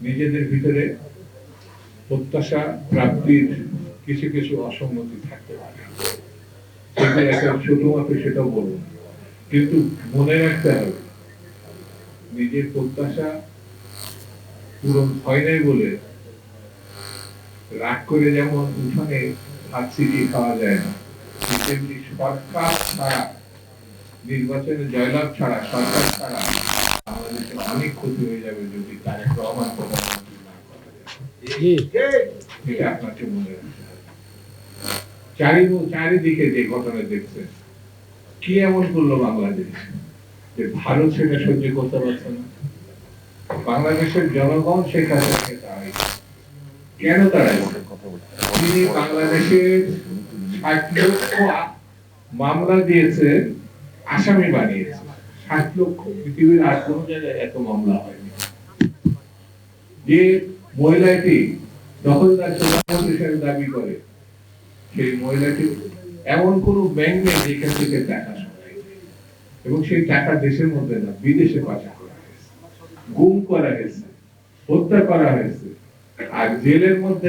নিজেদের ভিতরে প্রত্যাশা প্রাপ্তির কিছু কিছু অসঙ্গতি থাকতে পারে, সেটা একটা শুধুমাত্র সেটাও বলুন, কিন্তু মনে রাখতে হবে নিজের প্রত্যাশা পূরণ হয় নাই বলে রাগ করে যেমন উঠানে হাত ছিটিয়ে খাওয়া যায় না, তেমনি সরকার ছাড়া, নির্বাচনে জয়লাভ ছাড়া, সরকার ছাড়া বাংলাদেশে অনেক ক্ষতি হয়ে যাবে যদি তার একটা প্রমাণ প্রধানমন্ত্রী না করা যায়। এটা আপনাকে মনে রাখতে হবে। চারিদিকে যে ঘটনা দেখছেন, কি এমন করলো বাংলাদেশ যে ভারত সেটা সহ্য করতে পারছে না? বাংলাদেশের জনগণ শেখ হাসিনাকে তাড়াই, কেন তাড়াই? তিনি বাংলাদেশের ৬০ লক্ষ মামলা দিয়েছে, আসামি বানিয়েছে ৬০ লক্ষ। পৃথিবীর আর কোন জায়গায় এত মামলা হয়নি। যে মহিলাটি দখলদার প্রধানমন্ত্রী হিসেবে দাবি করে, সেই মহিলাটি এমন কোন ব্যাংক নেই যেখান থেকে টাকা সরাই, এবং সেই টাকা দেশের মধ্যে না, বিদেশে পাচার করা হয়েছে, গুম করা হয়েছে, হত্যা করা হয়েছে, আর জেলের মধ্যে